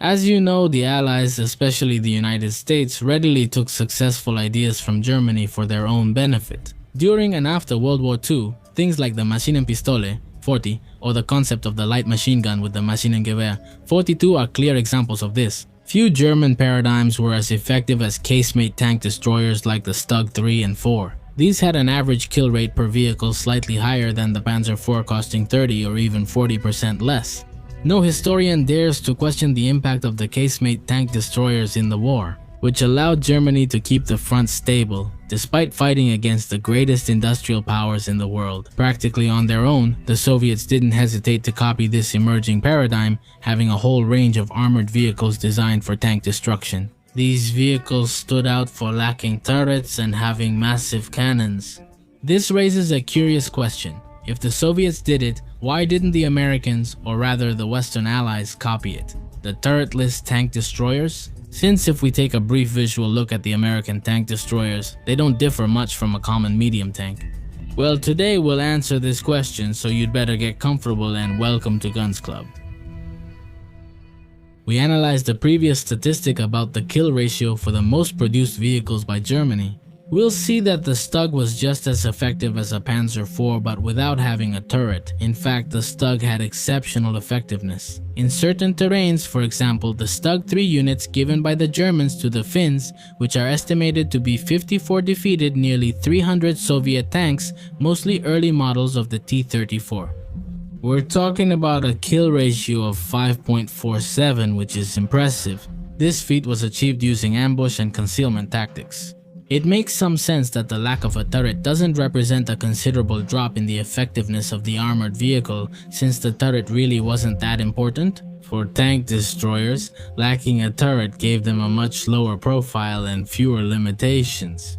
As you know, the Allies, especially the United States, readily took successful ideas from Germany for their own benefit. During and after World War II, things like the Maschinenpistole 40 or the concept of the light machine gun with the Maschinengewehr 42 are clear examples of this. Few German paradigms were as effective as Casemate tank destroyers like the StuG 3 and 4. These had an average kill rate per vehicle slightly higher than the Panzer IV, costing 30 or even 40% less. No historian dares to question the impact of the Casemate tank destroyers in the war, which allowed Germany to keep the front stable, despite fighting against the greatest industrial powers in the world. Practically on their own, the Soviets didn't hesitate to copy this emerging paradigm, having a whole range of armored vehicles designed for tank destruction. These vehicles stood out for lacking turrets and having massive cannons. This raises a curious question. If the Soviets did it, why didn't the Americans, or rather the Western Allies, copy it? The turretless tank destroyers? Since if we take a brief visual look at the American tank destroyers, they don't differ much from a common medium tank. Well, today we'll answer this question, so you'd better get comfortable and welcome to Guns Club. We analyzed the previous statistic about the kill ratio for the most produced vehicles by Germany. We'll see that the StuG was just as effective as a Panzer IV but without having a turret. In fact, the StuG had exceptional effectiveness. In certain terrains, for example, the StuG 3 units given by the Germans to the Finns, which are estimated to be 54, defeated nearly 300 Soviet tanks, mostly early models of the T-34. We're talking about a kill ratio of 5.47, which is impressive. This feat was achieved using ambush and concealment tactics. It makes some sense that the lack of a turret doesn't represent a considerable drop in the effectiveness of the armored vehicle, since the turret really wasn't that important. For tank destroyers, lacking a turret gave them a much lower profile and fewer limitations.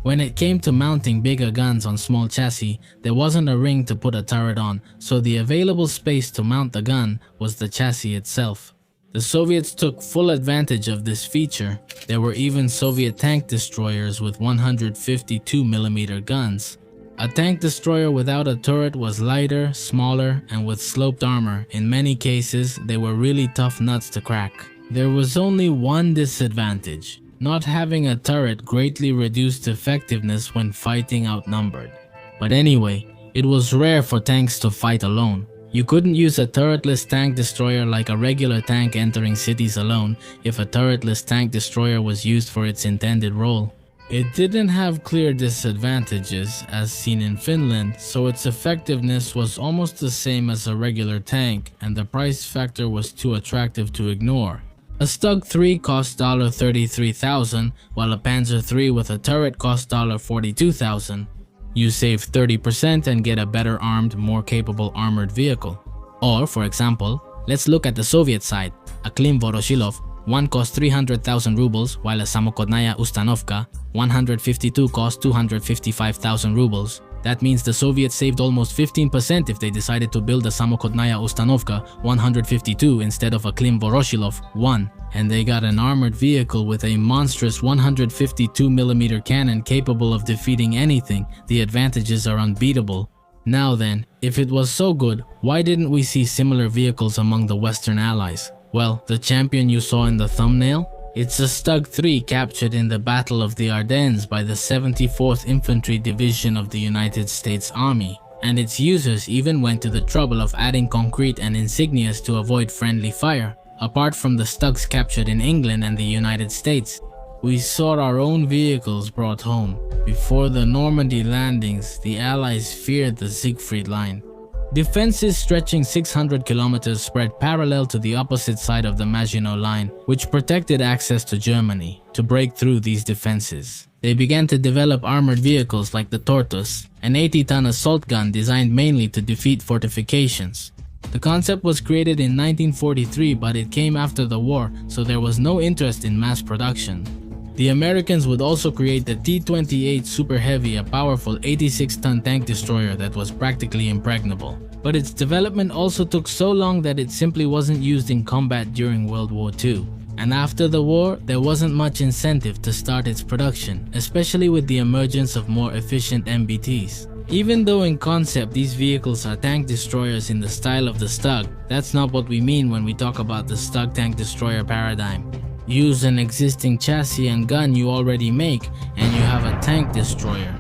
When it came to mounting bigger guns on small chassis, there wasn't a ring to put a turret on, so the available space to mount the gun was the chassis itself. The Soviets took full advantage of this feature. There were even Soviet tank destroyers with 152mm guns. A tank destroyer without a turret was lighter, smaller, and with sloped armor. In many cases, they were really tough nuts to crack. There was only one disadvantage. Not having a turret greatly reduced effectiveness when fighting outnumbered. But anyway, it was rare for tanks to fight alone. You couldn't use a turretless tank destroyer like a regular tank entering cities alone if a turretless tank destroyer was used for its intended role. It didn't have clear disadvantages as seen in Finland, so its effectiveness was almost the same as a regular tank, and the price factor was too attractive to ignore. A StuG 3 cost $33,000, while a Panzer III with a turret cost $42,000. You save 30% and get a better armed, more capable armored vehicle. Or, for example, let's look at the Soviet side. A Klim Voroshilov, one cost 300,000 rubles, while a Samochodnaya Ustanovka 152 cost 255,000 rubles. That means the Soviets saved almost 15% if they decided to build a Samochodnaya Ustanovka 152 instead of a Klim Voroshilov 1. And they got an armored vehicle with a monstrous 152mm cannon capable of defeating anything. The advantages are unbeatable. Now then, if it was so good, why didn't we see similar vehicles among the Western Allies? Well, the champion you saw in the thumbnail? It's a StuG 3 captured in the Battle of the Ardennes by the 74th Infantry Division of the United States Army, and its users even went to the trouble of adding concrete and insignias to avoid friendly fire. Apart from the StuGs captured in England and the United States, we saw our own vehicles brought home. Before the Normandy landings, the Allies feared the Siegfried Line. Defenses stretching 600 kilometers spread parallel to the opposite side of the Maginot Line, which protected access to Germany. To break through these defenses, they began to develop armored vehicles like the Tortoise, an 80-ton assault gun designed mainly to defeat fortifications. The concept was created in 1943, but it came after the war, so there was no interest in mass production. The Americans would also create the T-28 Super Heavy, a powerful 86-ton tank destroyer that was practically impregnable. But its development also took so long that it simply wasn't used in combat during World War II. And after the war, there wasn't much incentive to start its production, especially with the emergence of more efficient MBTs. Even though in concept these vehicles are tank destroyers in the style of the StuG, that's not what we mean when we talk about the StuG tank destroyer paradigm. Use an existing chassis and gun you already make and you have a tank destroyer.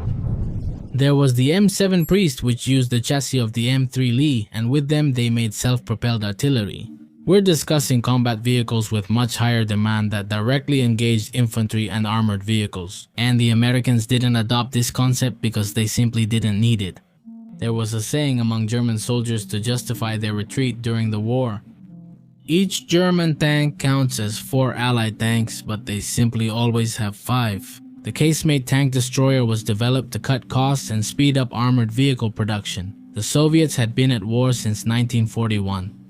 There was the M7 Priest, which used the chassis of the M3 Lee, and with them they made self-propelled artillery. We're discussing combat vehicles with much higher demand that directly engaged infantry and armored vehicles. And the Americans didn't adopt this concept because they simply didn't need it. There was a saying among German soldiers to justify their retreat during the war. Each German tank counts as 4 Allied tanks, but they simply always have 5. The Casemate tank destroyer was developed to cut costs and speed up armored vehicle production. The Soviets had been at war since 1941.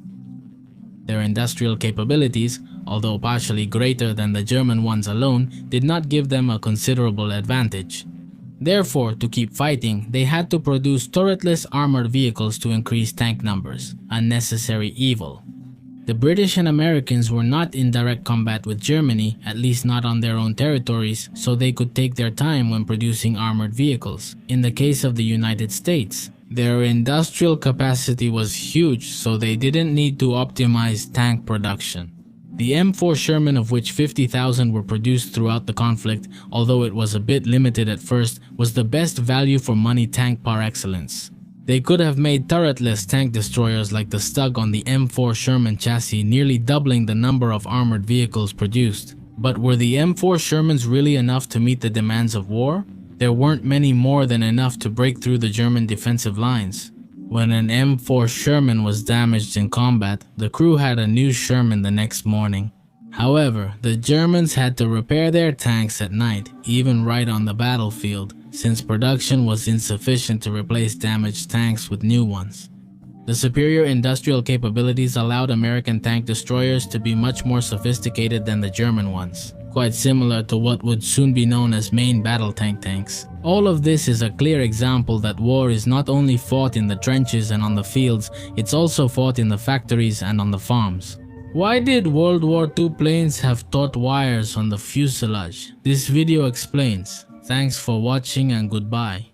Their industrial capabilities, although partially greater than the German ones alone, did not give them a considerable advantage. Therefore, to keep fighting, they had to produce turretless armored vehicles to increase tank numbers, a necessary evil. The British and Americans were not in direct combat with Germany, at least not on their own territories, so they could take their time when producing armored vehicles. In the case of the United States, their industrial capacity was huge, so they didn't need to optimize tank production. The M4 Sherman, of which 50,000 were produced throughout the conflict, although it was a bit limited at first, was the best value for money tank par excellence. They could have made turretless tank destroyers like the StuG on the M4 Sherman chassis, nearly doubling the number of armored vehicles produced. But were the M4 Shermans really enough to meet the demands of war? There weren't many more than enough to break through the German defensive lines. When an M4 Sherman was damaged in combat, the crew had a new Sherman the next morning. However, the Germans had to repair their tanks at night, even right on the battlefield, since production was insufficient to replace damaged tanks with new ones. The superior industrial capabilities allowed American tank destroyers to be much more sophisticated than the German ones, quite similar to what would soon be known as main battle tanks. All of this is a clear example that war is not only fought in the trenches and on the fields, it's also fought in the factories and on the farms. Why did World War II planes have taut wires on the fuselage? This video explains. Thanks for watching and goodbye.